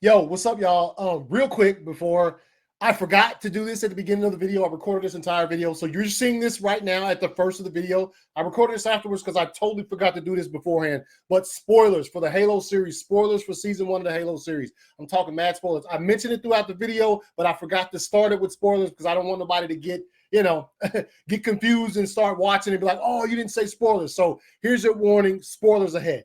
Yo, what's up, y'all? Real quick, before I forgot to do this at the beginning of the video, I recorded this entire video. So you're seeing this right now at the first of the video. I recorded this afterwards because I totally forgot to do this beforehand. But spoilers for the Halo series, spoilers for season 1 of the Halo series. I'm talking mad spoilers. I mentioned it throughout the video, but I forgot to start it with spoilers because I don't want nobody to get, get confused and start watching and be like, oh, you didn't say spoilers. So here's your warning, spoilers ahead.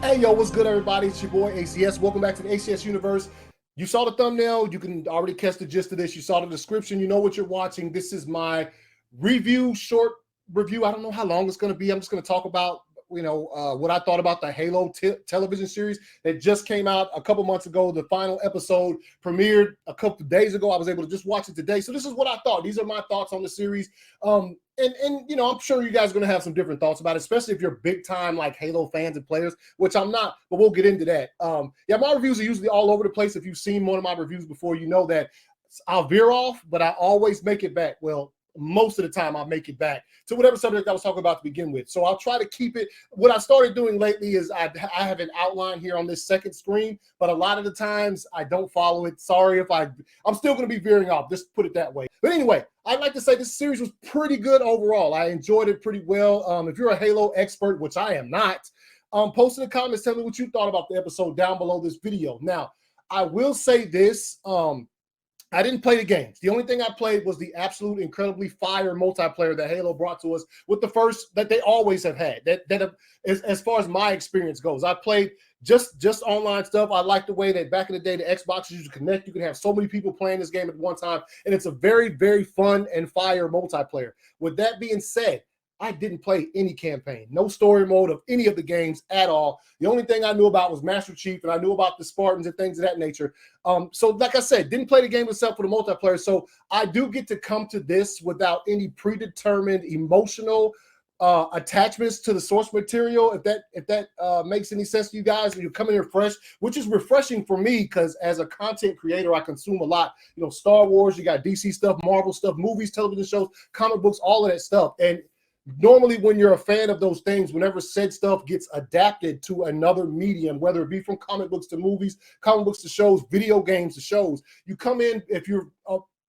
Hey, yo, what's good, everybody? It's your boy, ACS. Welcome back to the ACS universe. You saw the thumbnail. You can already catch the gist of this. You saw the description. You know what you're watching. This is my short review. I don't know how long it's going to be. I'm just going to talk about, what I thought about the Halo television series that just came out a couple months ago. The final episode premiered a couple of days ago. I was able to just watch it today. So this is what I thought. These are my thoughts on the series. And I'm sure you guys are going to have some different thoughts about it, especially if you're big time like Halo fans and players, which I'm not, but we'll get into that. My reviews are usually all over the place. If you've seen one of my reviews before, you know that I'll veer off, but I always make it back. Well, most of the time I'll make it back to whatever subject I was talking about to begin with. So I'll try to keep it. What I started doing lately is I have an outline here on this second screen, but a lot of the times I don't follow it. Sorry if I'm still going to be veering off. Just put it that way. But anyway, I'd like to say this series was pretty good overall. I enjoyed it pretty well. If you're a Halo expert, which I am not, post in the comments, tell me what you thought about the episode down below this video. Now, I will say this. I didn't play the games. The only thing I played was the absolute incredibly fire multiplayer that Halo brought to us with the first that they always have had. As far as my experience goes, I played just online stuff. I like the way that back in the day, the Xbox used to connect. You can have so many people playing this game at one time, and it's a very, very fun and fire multiplayer. With that being said, I didn't play any campaign, no story mode of any of the games at all. The only thing I knew about was Master Chief, and I knew about the Spartans and things of that nature. So like I said, didn't play the game itself for the multiplayer. So I do get to come to this without any predetermined emotional attachments to the source material. If that makes any sense to you guys, and you're coming here fresh, which is refreshing for me because as a content creator, I consume a lot. Star Wars, you got DC stuff, Marvel stuff, movies, television shows, comic books, all of that stuff. And normally when you're a fan of those things, whenever said stuff gets adapted to another medium, whether it be from comic books to movies, comic books to shows, video games to shows, you come in, if you're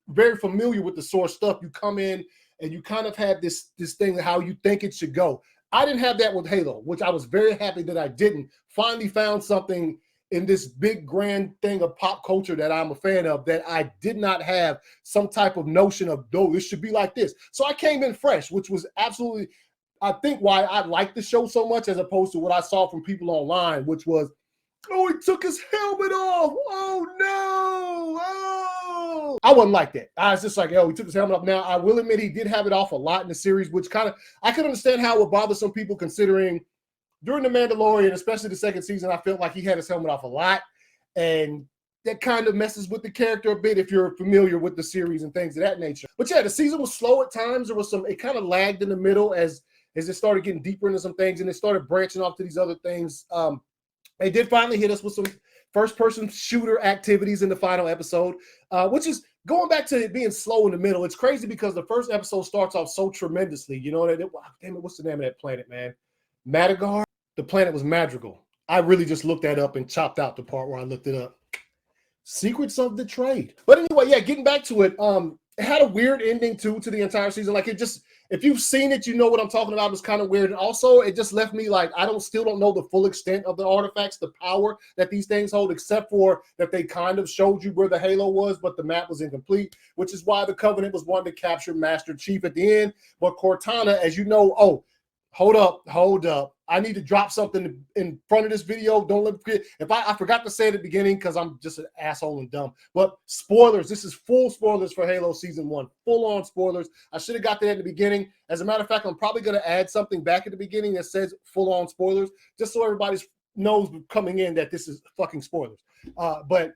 very familiar with the source stuff, you come in and you kind of have this thing, how you think it should go. I didn't have that with Halo, which I was very happy that I didn't. Finally found something in this big grand thing of pop culture that I'm a fan of that I did not have some type of notion of, oh, this should be like this. So I came in fresh, which was absolutely, I think, why I liked the show so much as opposed to what I saw from people online, which was, oh, he took his helmet off. Oh, no. Oh. I wasn't like that. I was just like, oh, he took his helmet off. Now, I will admit he did have it off a lot in the series, which kind of, I could understand how it would bother some people considering during The Mandalorian, especially the second season, I felt like he had his helmet off a lot. And that kind of messes with the character a bit if you're familiar with the series and things of that nature. But yeah, the season was slow at times. There was it kind of lagged in the middle as it started getting deeper into some things and it started branching off to these other things. They did finally hit us with some first-person shooter activities in the final episode, which is going back to it being slow in the middle. It's crazy because the first episode starts off so tremendously. Damn it, what's the name of that planet, man? Madagar? The planet was Madrigal. I really just looked that up and chopped out the part where I looked it up. Secrets of the Trade. But anyway, yeah, getting back to it, it had a weird ending too to the entire season. Like it just, if you've seen it, you know what I'm talking about. It was kind of weird. And also it just left me like, still don't know the full extent of the artifacts, the power that these things hold, except for that they kind of showed you where the Halo was, but the map was incomplete, which is why the Covenant was wanting to capture Master Chief at the end. But Cortana, as you know, Hold up. I need to drop something in front of this video. Don't let me forget. If I forgot to say at the beginning because I'm just an asshole and dumb. But spoilers. This is full spoilers for Halo Season 1. Full-on spoilers. I should have got that at the beginning. As a matter of fact, I'm probably going to add something back at the beginning that says full-on spoilers, just so everybody knows coming in that this is fucking spoilers. But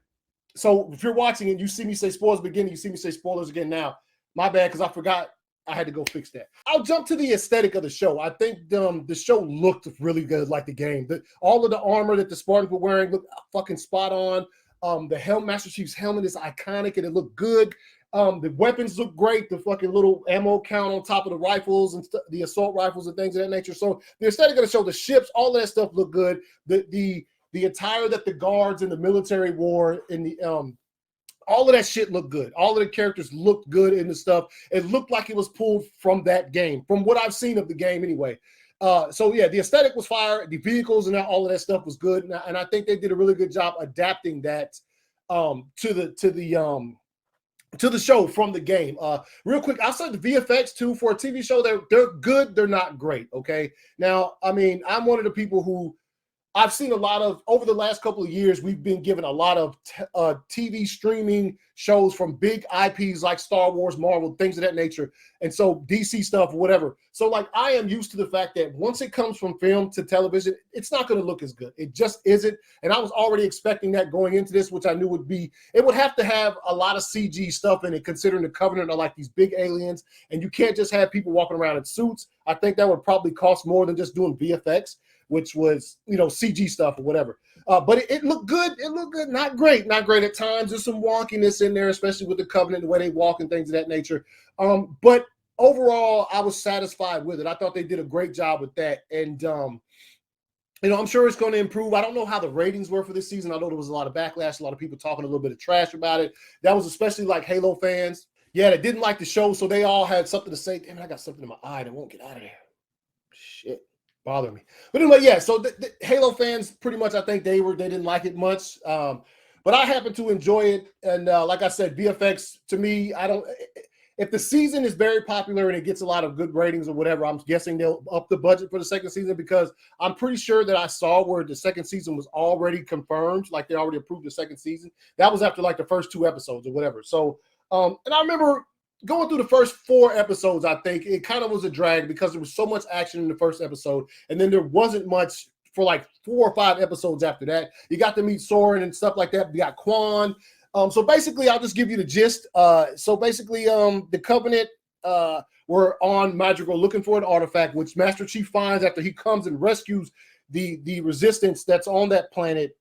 so if you're watching and you see me say spoilers beginning, you see me say spoilers again now. My bad, because I forgot. I had to go fix that. I'll jump to the aesthetic of the show. I think the show looked really good, like the game. All of the armor that the Spartans were wearing looked fucking spot on. The Master Chief's helmet is iconic and it looked good. The weapons look great. The fucking little ammo count on top of the rifles and the assault rifles and things of that nature. So the aesthetic of the show, the ships, all that stuff looked good. The attire that the guards and the military wore in the all of that shit looked good. All of the characters looked good in the stuff. It looked like it was pulled from that game, from what I've seen of the game anyway. So yeah, the aesthetic was fire. The vehicles and all of that stuff was good, and I think they did a really good job adapting that to the show from the game. Real quick, outside the VFX too for a TV show, they're good. They're not great. Okay, now I mean I'm one of the people who I've seen a lot of, over the last couple of years, we've been given a lot of TV streaming shows from big IPs like Star Wars, Marvel, things of that nature. And so DC stuff, whatever. So like I am used to the fact that once it comes from film to television, it's not going to look as good. It just isn't. And I was already expecting that going into this, which I knew it would have to have a lot of CG stuff in it, considering the Covenant are like these big aliens. And you can't just have people walking around in suits. I think that would probably cost more than just doing VFX, which was, CG stuff or whatever. But it looked good. It looked good. Not great. Not great at times. There's some wonkiness in there, especially with the Covenant, the way they walk and things of that nature. But overall, I was satisfied with it. I thought they did a great job with that. And, I'm sure it's going to improve. I don't know how the ratings were for this season. I know there was a lot of backlash, a lot of people talking a little bit of trash about it. That was especially like Halo fans. Yeah, they didn't like the show, so they all had something to say. Damn, I got something in my eye that won't get out of there. Shit. Bother me. But anyway, yeah, so the Halo fans pretty much, I think they didn't like it much. But I happen to enjoy it. And like I said, VFX to me, if the season is very popular and it gets a lot of good ratings or whatever, I'm guessing they'll up the budget for the second season, because I'm pretty sure that I saw where the second season was already confirmed, like they already approved the second season. That was after like the first 2 episodes or whatever. So, and I remember going through the first 4 episodes, I think it kind of was a drag because there was so much action in the first episode, and then there wasn't much for like 4 or 5 episodes after that. You got to meet Soren and stuff like that. We got Quan. So basically, I'll just give you the gist. So basically, the Covenant were on Madrigal looking for an artifact, which Master Chief finds after he comes and rescues the resistance that's on that planet.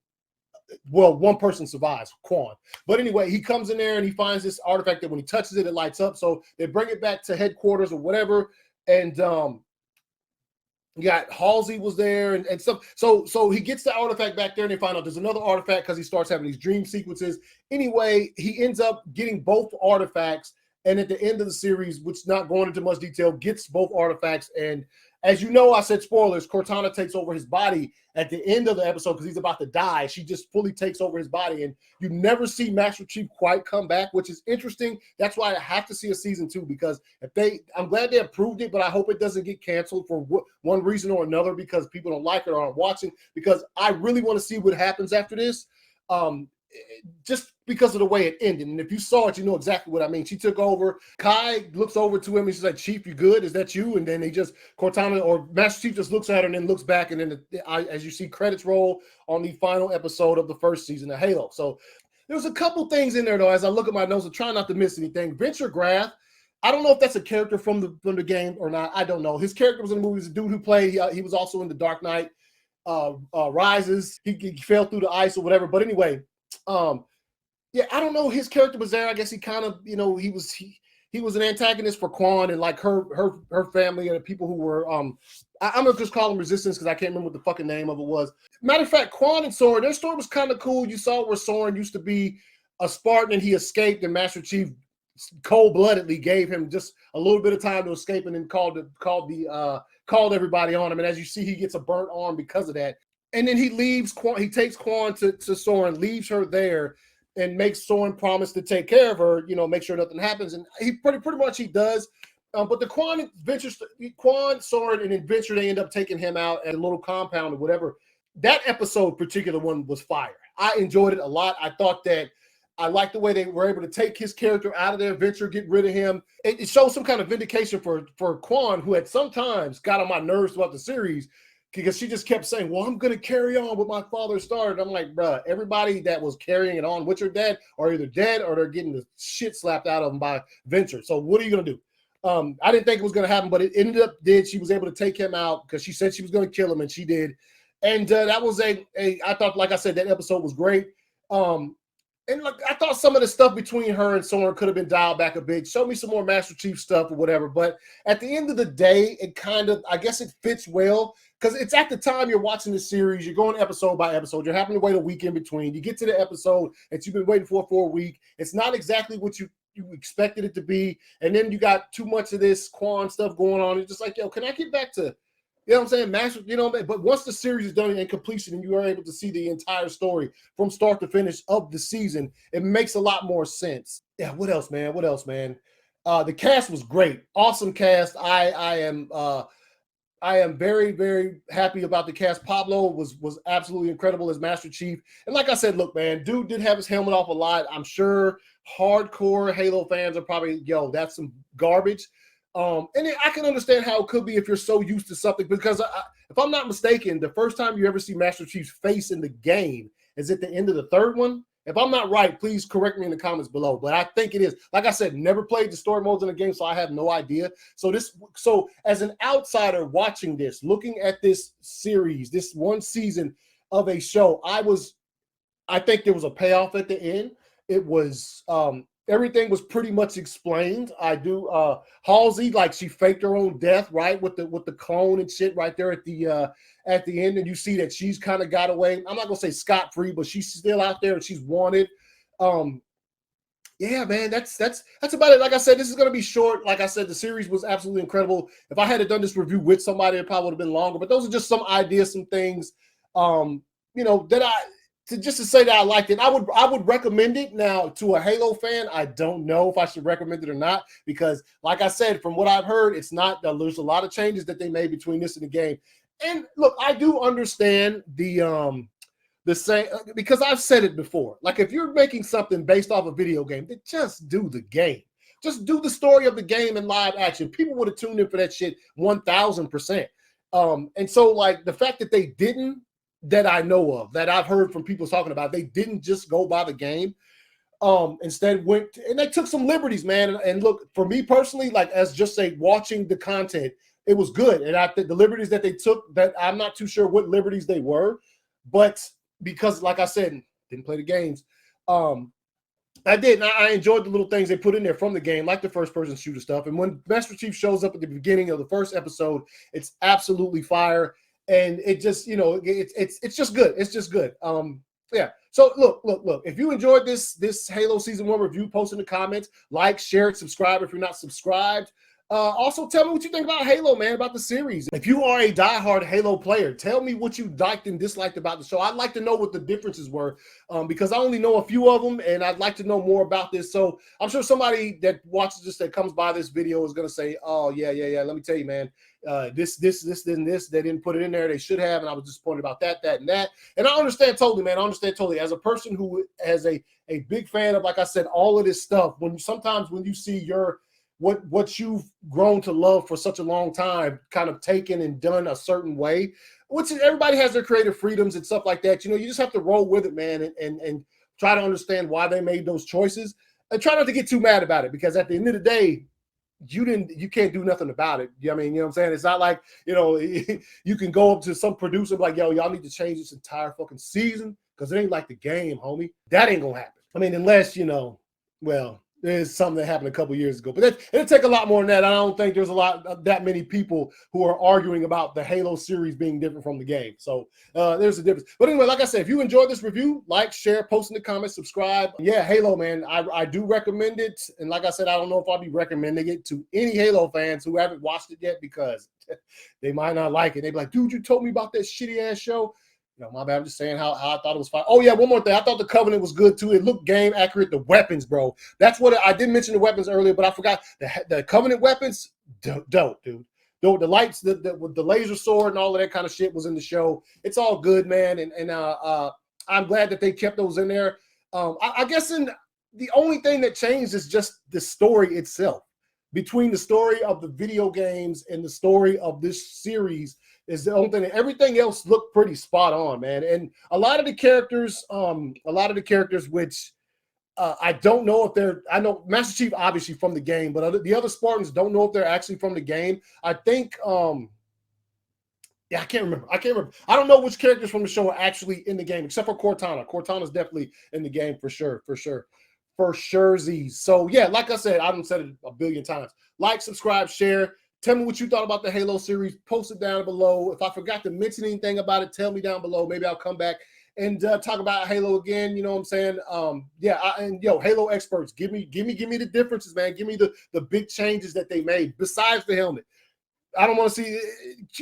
Well, one person survives, Quan. But anyway, he comes in there and he finds this artifact that when he touches it, it lights up. So they bring it back to headquarters or whatever. And you got Halsey was there and stuff. So he gets the artifact back there and they find out there's another artifact because he starts having these dream sequences. Anyway, he ends up getting both artifacts. And at the end of the series, which not going into much detail, gets both artifacts. And as you know, I said spoilers, Cortana takes over his body at the end of the episode because he's about to die. She just fully takes over his body. And you never see Master Chief quite come back, which is interesting. That's why I have to see a season 2, because I'm glad they approved it, but I hope it doesn't get canceled for one reason or another because people don't like it or aren't watching, because I really want to see what happens after this. Just because of the way it ended. And if you saw it, you know exactly what I mean. She took over. Kai looks over to him and she's like, "Chief, you good? Is that you?" And then Cortana or Master Chief just looks at her and then looks back. And then as you see credits roll on the final episode of the first season of Halo. So there's a couple things in there though, as I look at my notes and try not to miss anything. Venture Graff, I don't know if that's a character from the game or not. I don't know. His character was in the movie. He's a dude who played, he was also in The Dark Knight Rises. He fell through the ice or whatever. But anyway, yeah, I don't know. His character was there. I guess he kind of, he was an antagonist for Quan and like her family and the people who were, I'm gonna just call them Resistance because I can't remember what the fucking name of it was. Matter of fact, Quan and Soren, their story was kind of cool. You saw where Soren used to be a Spartan and he escaped, and Master Chief cold-bloodedly gave him just a little bit of time to escape and then called everybody on him. And as you see, he gets a burnt arm because of that. And then he leaves Quan, he takes Quan to Soren, leaves her there, and makes Soren promise to take care of her, make sure nothing happens. And he pretty much he does. But the Quan, Soren, and Adventure, they end up taking him out at a little compound or whatever. That episode, particular one, was fire. I enjoyed it a lot. I thought that I liked the way they were able to take his character out of their adventure, get rid of him. It shows some kind of vindication for Quan, who had sometimes got on my nerves throughout the series because she just kept saying, well, I'm going to carry on what my father started. I'm like, bruh, everybody that was carrying it on with your dad are either dead or they're getting the shit slapped out of them by Venture. So what are you going to do? I didn't think it was going to happen, but it ended up she was able to take him out because she said she was going to kill him, and she did. And that was I thought, like I said, that episode was great. And like, I thought some of the stuff between her and Soren could have been dialed back a bit. Show me some more Master Chief stuff or whatever. But at the end of the day, it kind of, I guess it fits well because it's at the time you're watching the series. You're going episode by episode. You're having to wait a week in between. You get to the episode that you've been waiting for a week. It's not exactly what you expected it to be. And then you got too much of this Quan stuff going on. It's just like, yo, can I get back to, you know what I'm saying? Master, you know, but once the series is done in completion and you are able to see the entire story from start to finish of the season, it makes a lot more sense. Yeah, what else, man? The cast was great. Awesome cast. I am very, very happy about the cast. Pablo was absolutely incredible as Master Chief. And like I said, look, man, dude did have his helmet off a lot. I'm sure hardcore Halo fans are probably, yo, that's some garbage. And I can understand how it could be if you're so used to something, because if I'm not mistaken, the first time you ever see Master Chief's face in the game is at the end of the third one. If I'm not right, please correct me in the comments below. But I think it is. Like I said, never played the story modes in the game, so I have no idea. So as an outsider watching this, looking at this series, this one season of a show, I think there was a payoff at the end. It was everything was pretty much explained. Halsey, like, she faked her own death, right, with the clone and shit right there at the end, and you see that she's kind of got away. I'm not gonna say scot-free, but she's still out there and she's wanted. Yeah, man, that's about it. Like I said, this is gonna be short. Like I said, the series was absolutely incredible. If I had done this review with somebody, it probably would have been longer. But those are just some ideas, some things, you know, that just to say that I liked it. I would recommend it. Now, to a Halo fan, I don't know if I should recommend it or not, because like I said, from what I've heard, it's not, there's a lot of changes that they made between this and the game. And look, I do understand the same, because I've said it before. Like, if you're making something based off a video game, then just do the game. Just do the story of the game in live action. People would have tuned in for that shit 1000%. And so, like, the fact that they didn't, that I know of, that I've heard from people talking about, they didn't just go by the game. Instead went and they took some liberties, man. And look, for me personally, like, as just say watching the content, it was good. And I think the liberties that they took, that I'm not too sure what liberties they were, but because, like I said, didn't play the games. I did. And I enjoyed the little things they put in there from the game, like the first-person shooter stuff. And when Master Chief shows up at the beginning of the first episode, it's absolutely fire. And it just, you know, it's just good. It's just good. Yeah. So look. If you enjoyed this Halo Season 1 review, post in the comments, like, share, and subscribe if you're not subscribed. Also, tell me what you think about Halo, man, about the series. If you are a diehard Halo player, tell me what you liked and disliked about the show. I'd like to know what the differences were, because I only know a few of them, and I'd like to know more about this. So I'm sure somebody that watches this, that comes by this video, is going to say, oh, yeah. Let me tell you, man, this, they didn't put it in there. They should have, and I was disappointed about that, and that. And I understand totally, man. I understand totally. As a person who has a big fan of, like I said, all of this stuff, sometimes when you see what you've grown to love for such a long time kind of taken and done a certain way, which everybody has their creative freedoms and stuff like that. You know, you just have to roll with it, man, and try to understand why they made those choices, and try not to get too mad about it, because at the end of the day, you can't do nothing about it. I mean, you know what I'm saying? It's not like, you know, you can go up to some producer and be like, yo, y'all need to change this entire fucking season because it ain't like the game, homie. That ain't gonna happen. I mean, unless, you know, well, there's something that happened a couple years ago, but it'll take a lot more than that. I don't think there's that many people who are arguing about the Halo series being different from the game. So there's a difference. But anyway, like I said, if you enjoyed this review, like, share, post in the comments, subscribe. Yeah, Halo, man, I do recommend it. And like I said, I don't know if I'll be recommending it to any Halo fans who haven't watched it yet, because they might not like it. They'd be like, dude, you told me about that shitty ass show. My bad. I'm just saying how I thought it was fine. Oh yeah, one more thing. I thought the Covenant was good too. It looked game accurate. The weapons, bro. That's what I didn't mention the weapons earlier, but I forgot the Covenant weapons. Dope, dude. The lights, with the laser sword and all of that kind of shit was in the show. It's all good, man. And I'm glad that they kept those in there. I guess the only thing that changed is just the story itself. Between the story of the video games and the story of this series is the only thing. Everything else looked pretty spot on, man. And a lot of the characters, which I don't know if I know Master Chief obviously from the game, but the other Spartans don't know if they're actually from the game. I think, yeah, I can't remember. I don't know which characters from the show are actually in the game, except for Cortana. Cortana's definitely in the game for sure. So yeah, like I said, I've said it a billion times. Like, subscribe, share. Tell me what you thought about the Halo series. Post it down below. If I forgot to mention anything about it, tell me down below. Maybe I'll come back and talk about Halo again. You know what I'm saying? Halo experts, give me the differences, man. Give me the big changes that they made besides the helmet. I don't want to see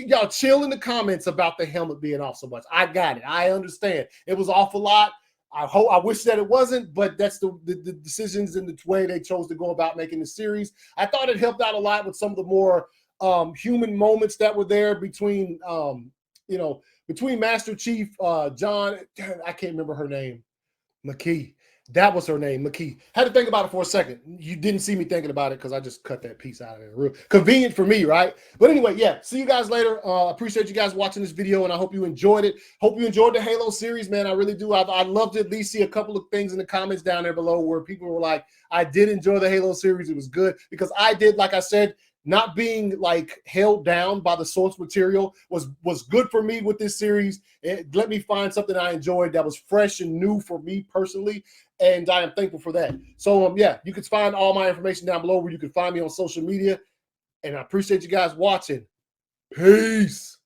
y'all chill in the comments about the helmet being off so much. I got it. I understand. It was off a lot. I wish that it wasn't, but that's the decisions and the way they chose to go about making the series. I thought it helped out a lot with some of the more human moments that were there between Master Chief, John. I can't remember her name. McKee. That was her name, McKee. Had to think about it for a second. You didn't see me thinking about it because I just cut that piece out of there. Real convenient for me, right? But anyway, yeah. See you guys later. Appreciate you guys watching this video, and I hope you enjoyed it. Hope you enjoyed the Halo series, man. I really do. I'd love to at least see a couple of things in the comments down there below where people were like, I did enjoy the Halo series. It was good because I did, like I said, not being like held down by the source material was good for me with this series. It let me find something I enjoyed that was fresh and new for me personally, and I am thankful for that. So yeah, you can find all my information down below where you can find me on social media, and I appreciate you guys watching. Peace.